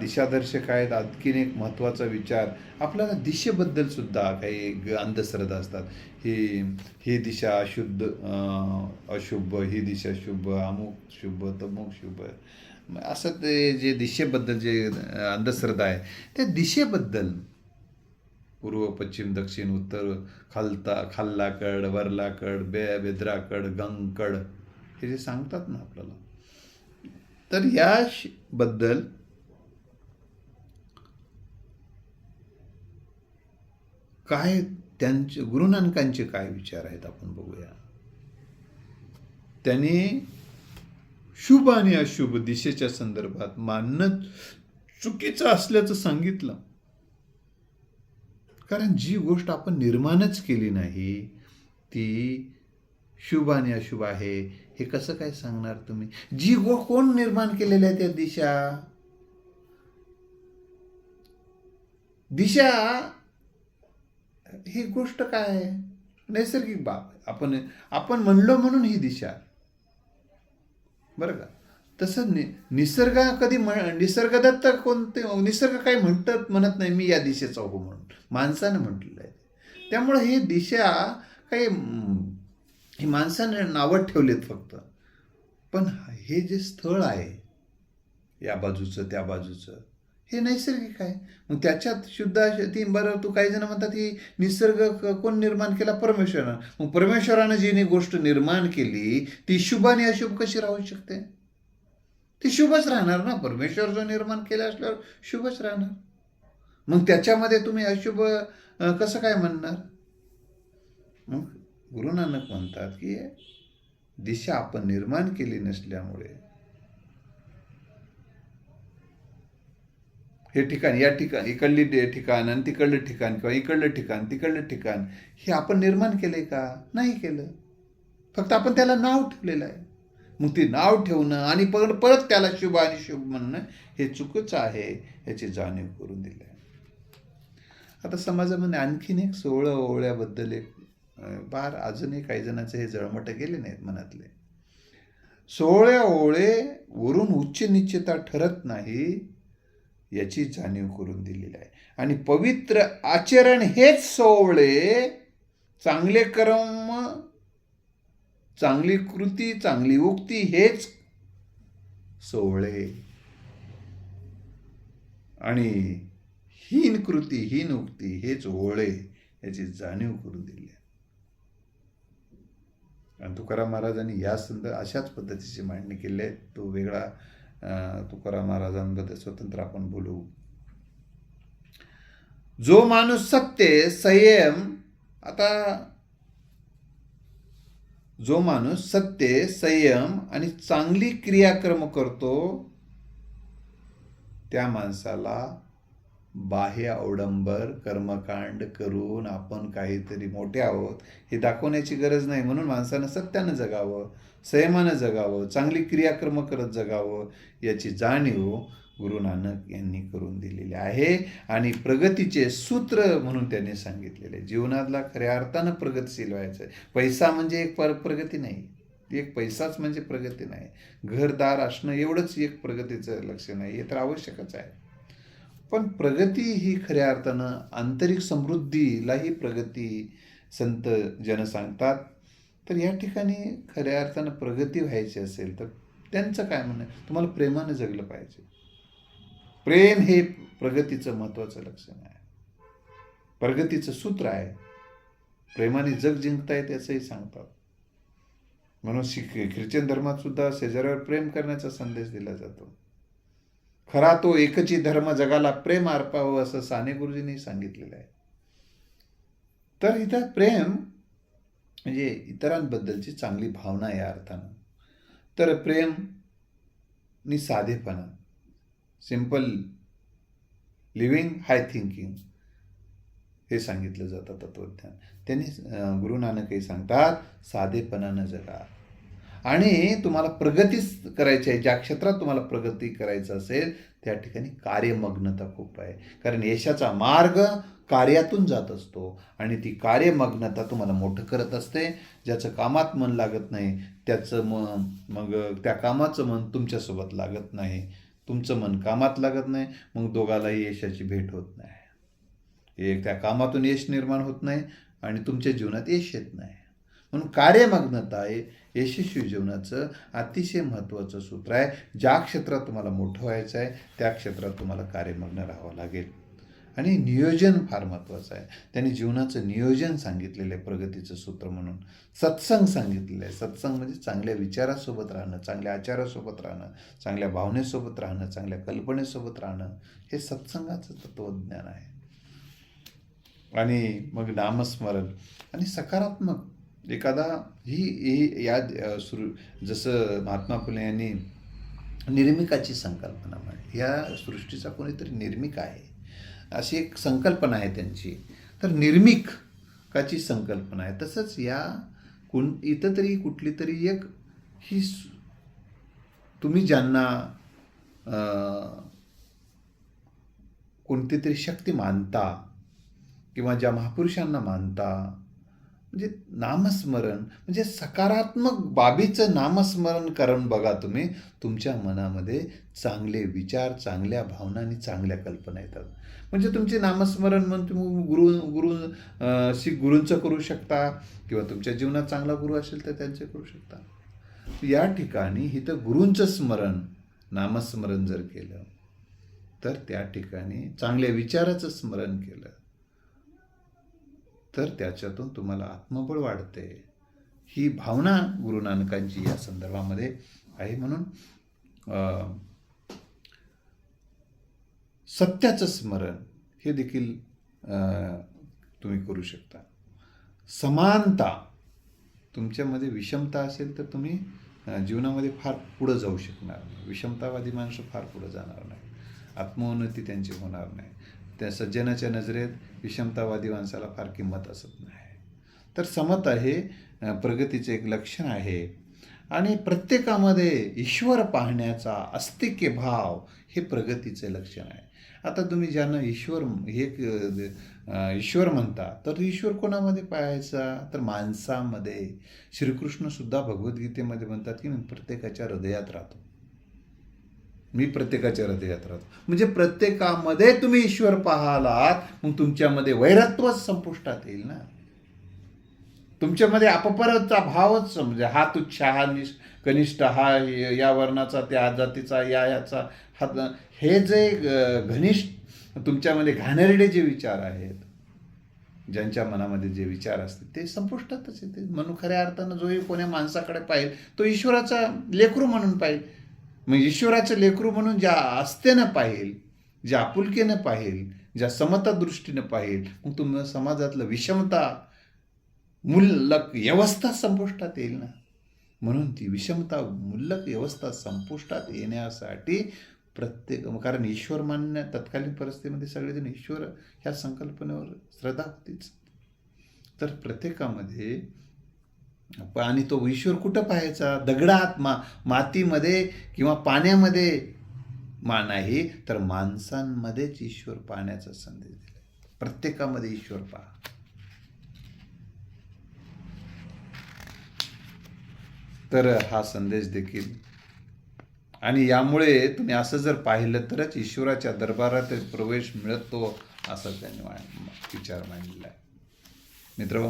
दिशादर्शक आहेत. आणखीन एक महत्त्वाचा विचार, आपल्याला दिशेबद्दल सुद्धा काही अंधश्रद्धा असतात. ही दिशा अशुद्ध, अशुभ, ही दिशा शुभ, अमुक शुभ, तमुक शुभ, असं ते जे दिशेबद्दल जे अंधश्रद्धा आहे, त्या दिशेबद्दल पूर्व, पश्चिम, दक्षिण, उत्तर, खाल्लाकड, वरलाकड, बेद्राकड, गंगकड, हे जे सांगतात ना आपल्याला, तर या बद्दल काय त्यांचे, गुरु नानकांचे काय विचार आहेत आपण बघूया. त्यांनी शुभ आणि अशुभ दिशेच्या संदर्भात मानणं चुकीचं असल्याचं सांगितलं. कारण जी गोष्ट आपण निर्माणच केली नाही ती शुभ आणि अशुभ आहे हे कसं काय सांगणार तुम्ही? जी कोण निर्माण केलेल्या त्या दिशा ही गोष्ट काय आहे? नैसर्गिक बाब. आपण म्हणलो म्हणून ही दिशा, बरं का. तसं निसर्ग कधी निसर्गदत्त कोणते, निसर्ग काही म्हणत नाही मी या दिशेचा हो म्हणून, माणसानं म्हटलेलं आहे. त्यामुळं ही दिशा काही ही माणसाने नावं ठेवलेत फक्त. पण हे जे स्थळ आहे या बाजूचं त्या बाजूचं, हे नैसर्गिक आहे. मग त्याच्यात शुद्ध ती, बरं, तू काही जण म्हणतात ही निसर्ग कोण निर्माण केला? परमेश्वरानं. मग परमेश्वरानं जी गोष्ट निर्माण केली ती शुभ आणि अशुभ कशी राहू शकते? ती शुभच राहणार ना. परमेश्वर जो निर्माण केला असल्यावर शुभच राहणार. मग त्याच्यामध्ये तुम्ही अशुभ कसं काय म्हणणार? मग गुरु नानक म्हणतात की दिशा आपण निर्माण केली नसल्यामुळे हे ठिकाण, या ठिकाण, इकडली ठिकाण आणि तिकडलं ठिकाण, किंवा इकडलं ठिकाण तिकडलं ठिकाण, हे आपण निर्माण केलंय का? नाही केलं. फक्त आपण त्याला नाव ठेवलेलं आहे. मग ते नाव ठेवणं आणि परत त्याला शुभ आणि शुभ म्हणणं हे चुकीचं आहे याची जाणीव करून दिली आहे. आता समाजामध्ये आणखीन एक 16 ओवळ्याबद्दल एक फार अजूनही काही जणांचे हे जळमट गेले नाहीत मनातले. 16 ओवळे वरून उच्च निश्चिता ठरत नाही याची जाणीव करून दिलेली आहे. आणि पवित्र आचरण हेच 16, चांगले कर्म, चांगली कृती, चांगली उक्ती हेच 16, आणि हीन कृती, हीन उक्ती हेच ओवळे याची जाणीव करून दिली आहे. आणि तुकाराम महाराजांनी या अशाच पद्धतीची मांडणी केली आहे. तो वेगळा तुकाराम महाराजांबद्दल स्वतंत्र आपण बोलू. जो माणूस सत्य, संयम, आता जो माणूस सत्य, संयम आणि चांगली क्रियाकर्म करतो त्या माणसाला बाह्य अवडंबर कर्मकांड करून आपण काहीतरी मोठे आहोत हे दाखवण्याची गरज नाही. म्हणून माणसानं सत्यानं जगावं, संयमानं जगावं, चांगली क्रियाकर्म करत जगावं, याची जाणीव गुरु नानक यांनी करून दिलेली आहे. आणि प्रगतीचे सूत्र म्हणून त्यांनी सांगितलेले. जीवनातला खऱ्या अर्थानं प्रगतशील व्हायचं आहे. पैसा म्हणजे एक प्रगती नाही, एक पैसाच म्हणजे प्रगती नाही. घरदार असणं एवढंच एक प्रगतीचं लक्षण आहे, हे तर आवश्यकच आहे. पण प्रगती ही खऱ्या अर्थानं आंतरिक समृद्धीलाही प्रगती संत जन सांगतात. तर या ठिकाणी खऱ्या अर्थानं प्रगती व्हायची असेल तर त्यांचं काय म्हणणं आहे, तुम्हाला प्रेमानं जगलं पाहिजे. प्रेम हे प्रगतीचं महत्त्वाचं लक्षण आहे, प्रगतीचं सूत्र आहे. प्रेमाने जग जिंकता येते असंही सांगतात. म्हणून ख्रिश्चन धर्मात सुद्धा शेजाऱ्यावर प्रेम करण्याचा संदेश दिला जातो. खरा तो एकची धर्म जगाला प्रेम अर्पावं असं साने गुरुजींनी सांगितलेलं आहे. तर इथं प्रेम म्हणजे इतरांबद्दलची चांगली भावना या अर्थानं. तर प्रेम नि साधेपणा, सिंपल लिव्हिंग, हाय थिंकिंग हे सांगितलं जातं तत्वज्ञान. त्यांनी गुरु नानकही सांगतात साधेपणानं जगा. आणि तुम्हाला प्रगतीच करायची आहे, ज्या क्षेत्रात तुम्हाला प्रगती करायचं असेल त्या ठिकाणी कार्यमग्नता खूप आहे. कारण यशाचा मार्ग कार्यातून जात असतो आणि ती कार्यमग्नता तुम्हाला मोठं करत असते. ज्याचं कामात मन लागत नाही त्याचं मग त्या कामाचं मन तुमच्यासोबत लागत नाही, तुमचं मन कामात लागत नाही, मग दोघालाही यशाची भेट होत नाही. एक त्या कामातून यश निर्माण होत नाही आणि तुमच्या जीवनात यश येत नाही. म्हणून कार्यमग्नता हे यशस्वी जीवनाचं अतिशय महत्त्वाचं सूत्र आहे. ज्या क्षेत्रात तुम्हाला मोठं व्हायचं आहे त्या क्षेत्रात तुम्हाला कार्यमग्न राहावं लागेल. आणि नियोजन फार महत्त्वाचं आहे. त्यांनी जीवनाचं नियोजन सांगितलेलं आहे प्रगतीचं सूत्र म्हणून. सत्संग सांगितलेलं आहे. सत्संग म्हणजे चांगल्या विचारासोबत राहणं, चांगल्या आचारासोबत राहणं, चांगल्या भावनेसोबत राहणं, चांगल्या कल्पनेसोबत राहणं, हे सत्संगाचं तत्त्वज्ञान आहे. आणि मग नामस्मरण आणि सकारात्मक एखादा ही या जसं महात्मा फुले यांनी निर्मिकाची संकल्पना मांडली. या सृष्टीचा कोणीतरी निर्मिक आहे अशी एक संकल्पना आहे त्यांची. तर निर्मिकाची संकल्पना आहे. तसंच या इथं तरी कुठली तरी एक ही तुम्ही ज्यांना कोणती तरी शक्ती मानता किंवा ज्या महापुरुषांना मानता, म्हणजे नामस्मरण म्हणजे सकारात्मक बाबीचं नामस्मरण करून बघा तुम्ही, तुमच्या मनामध्ये चांगले विचार, चांगल्या भावना आणि चांगल्या कल्पना येतात. म्हणजे तुमचे नामस्मरण म्हणून तुम्ही गुरूंचं करू शकता किंवा तुमच्या जीवनात चांगला गुरु असेल तर त्यांचे करू शकता. या ठिकाणी इथं गुरूंचं स्मरण, नामस्मरण जर केलं तर त्या ठिकाणी चांगल्या विचाराचं स्मरण केलं तर त्याच्यातून तुम्हाला आत्मबळ वाढते. ही भावना गुरु नानकांची या संदर्भामध्ये आहे. म्हणून सत्याचं स्मरण हे देखील तुम्ही करू शकता. समानता, तुमच्यामध्ये विषमता असेल तर तुम्ही जीवनामध्ये फार पुढं जाऊ शकणार नाही. विषमतावादी माणसं फार पुढं जाणार नाही, आत्मोन्नती त्यांची होणार नाही. त्या सज्जनाच्या नजरेत विषमतावादी माणसाला फार किंमत असत नाही. तर समता हे प्रगतीचे एक लक्षण आहे. आणि प्रत्येकामध्ये ईश्वर पाहण्याचा अस्तिक्य भाव हे प्रगतीचे लक्षण आहे. आता तुम्ही ज्यांना ईश्वर म्हणता तर ईश्वर कोणामध्ये पाहायचा तर माणसामध्ये. श्रीकृष्णसुद्धा भगवद्गीतेमध्ये म्हणतात की मी प्रत्येकाच्या हृदयात राहतो, मी प्रत्येकाच्या हृदयात राहतो. म्हणजे प्रत्येकामध्ये तुम्ही ईश्वर पाहालात मग तुमच्यामध्ये वैरत्वच संपुष्टात येईल ना. तुमच्यामध्ये अपपरचा भावच, म्हणजे हा तुच्छ, हा कनिष्ठ, हा या वर्णाचा, त्या जातीचा, याचा, हा, हे जे घनिष्ठ तुमच्यामध्ये घाणेरडे जे विचार आहेत, ज्यांच्या मनामध्ये जे विचार असतील ते संपुष्टातच येते. म्हणून खऱ्या अर्थानं जोही कोण्या माणसाकडे पाहिल तो ईश्वराचा लेकरू म्हणून पाहिल. मग ईश्वराचं लेकरू म्हणून ज्या आस्थेनं पाहिल, ज्या आपुलकीनं पाहिल, ज्या समता दृष्टीनं पाहिल, मग तुम्हाला समाजातलं विषमता मुल्लक व्यवस्था संपुष्टात येईल ना. म्हणून ती विषमता मुल्लक व्यवस्था संपुष्टात येण्यासाठी कारण ईश्वर मान्य तत्कालीन परिस्थितीमध्ये सगळेजण ईश्वर ह्या संकल्पनेवर श्रद्धा होतीच. तर प्रत्येकामध्ये आणि तो ईश्वर कुठं पाहायचा? दगडात, मातीमध्ये किंवा पाण्यामध्ये नाही, तर माणसांमध्येच ईश्वर पाहण्याचा संदेश दिला. प्रत्येकामध्ये ईश्वर पहा. तर हा संदेश देखील, आणि यामुळे तुम्ही असं जर पाहिलं तरच ईश्वराच्या दरबारात प्रवेश मिळतो, असा त्यांनी विचार मांडलेला आहे. मित्र,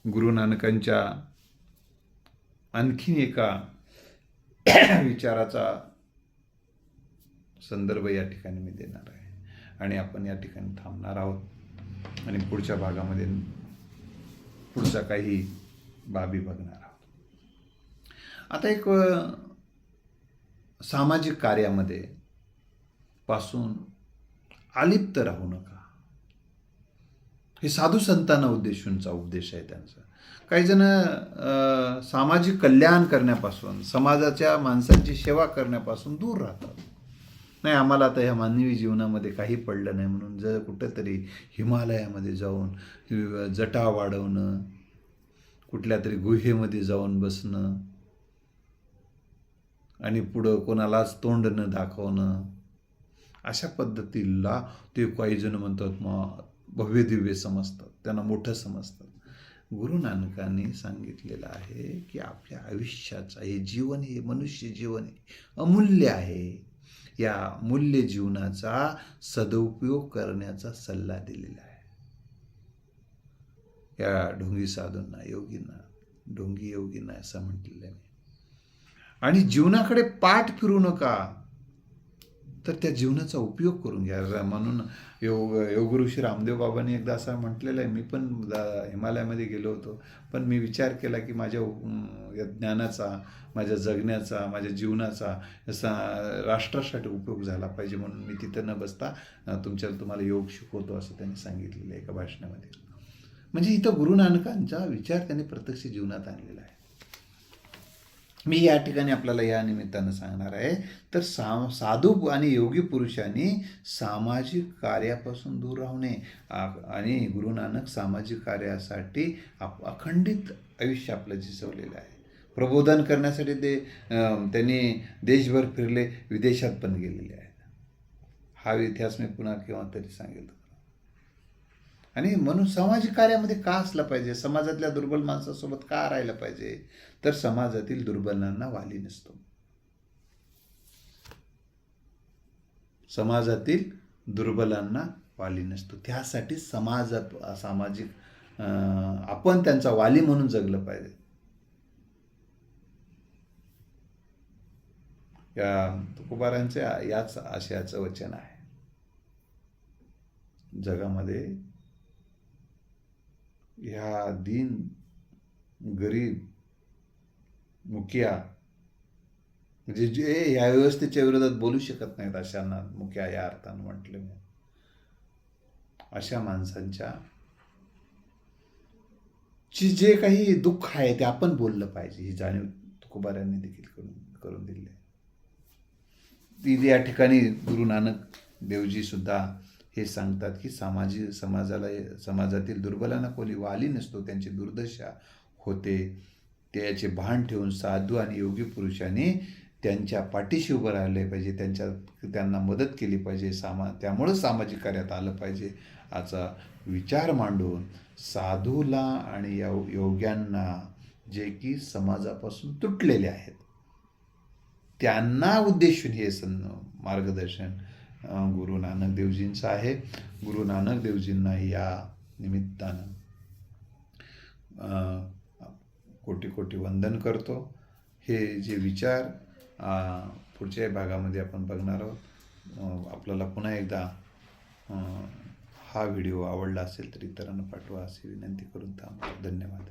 गुरु नानकांच्या आणखीन एका विचाराचा संदर्भ या ठिकाणी मी देणार आहे, आणि आपण या ठिकाणी थांबणार आहोत आणि पुढच्या भागामध्ये पुढच्या काही बाबी बघणार आहोत. आता एक सामाजिक कार्यामध्ये पासून अलिप्त राहू नका, हे साधू संतांना उद्देशूनचा उपदेश आहे त्यांचा. काही जण सामाजिक कल्याण करण्यापासून, समाजाच्या माणसांची सेवा करण्यापासून दूर राहतात. नाही, आम्हाला आता ह्या मानवी जीवनामध्ये काही पडलं नाही म्हणून जर कुठंतरी हिमालयामध्ये जाऊन जटा वाढवणं, कुठल्या तरी गुहेमध्ये जाऊन बसणं आणि पुढं कोणालाच तोंड न दाखवणं, अशा पद्धतीला ते काही जण म्हणतात भव्य दिव्य समजतात, त्यांना मोठं समजतात. गुरु नानकांनी सांगितलेलं आहे की आपल्या आयुष्याचा हे जीवन, हे मनुष्य जीवन आहे, अमूल्य आहे. या मूल्य जीवनाचा सदुपयोग करण्याचा सल्ला दिलेला आहे या ढोंगी साधूंना, योगींना, ढोंगी योगींना असं म्हटलेलं आहे. आणि जीवनाकडे पाठ फिरू नका, तर त्या जीवनाचा उपयोग करून घ्या. म्हणून योगगुरु श्री रामदेव बाबांनी एकदा असं म्हटलेलं आहे, मी पण हिमालयामध्ये गेलो होतो, पण मी विचार केला की माझ्या ज्ञानाचा, माझ्या जगण्याचा, माझ्या जीवनाचा असा राष्ट्रासाठी उपयोग झाला पाहिजे, म्हणून मी तिथं न बसता तुम्हाला योग शिकवतो, असं त्यांनी सांगितलेलं आहे एका भाषणामध्ये. म्हणजे इथं गुरु नानकांचा विचार त्यांनी प्रत्यक्ष जीवनात आणलेला आहे. मी या ठिकाणी आपल्याला या निमित्तानं सांगणार आहे, तर साधू आणि योगी पुरुषांनी सामाजिक कार्यापासून दूर राहू नये. आणि गुरु नानक सामाजिक कार्यासाठी अखंडित आयुष्य आपलं झिजवलेलं आहे. प्रबोधन करण्यासाठी त्यांनी देशभर फिरले, विदेशात पण गेलेले आहेत. हा इतिहास मी पुन्हा केव्हा तरी सांगेल. आणि म्हणून सामाजिक कार्यामध्ये का असलं पाहिजे, समाजातल्या दुर्बल माणसासोबत का राहायला पाहिजे, तर समाजातील दुर्बलांना वाली नसतो. समाजातील दुर्बलांना वाली नसतो, त्यासाठी सामाजिक आपण त्यांचा वाली म्हणून जगलं पाहिजे. या तुकोबारांचे याच आशयाचं वचन आहे. जगामध्ये ह्या दीन, गरीब, मुखिया, म्हणजे जे या व्यवस्थेच्या विरोधात बोलू शकत नाहीत, अशांना मुखिया या अर्थानं म्हटलं मी, अशा माणसांच्या जे काही दुःख आहे ते आपण बोललं पाहिजे, ही जाणीव तुकोबारांनी देखील करून दिली आहे. ती या ठिकाणी गुरु नानक देवजी सुद्धा हे सांगतात की समाजातील दुर्बलांना कोणी वाली नसतो, त्यांची दुर्दशा होते. त्याचे भान ठेवून साधू आणि योगी पुरुषांनी त्यांच्या पाठीशी उभं राहिले पाहिजे, त्यांना मदत केली पाहिजे, त्यामुळं सामाजिक कार्यात आलं पाहिजे असा विचार मांडून साधूला आणि योग्यांना, जे की समाजापासून तुटलेले आहेत, त्यांना उद्देशून हे मार्गदर्शन गुरु नानक देवजींचं आहे. गुरु नानक देवजींना या निमित्तानं कोटी कोटी वंदन करतो. हे जे विचार पुढच्या भागामध्ये आपण बघणार आहोत. आपल्याला पुन्हा एकदा हा व्हिडिओ आवडला असेल तर इतरांना पाठवा अशी विनंती करून थांबतो. धन्यवाद.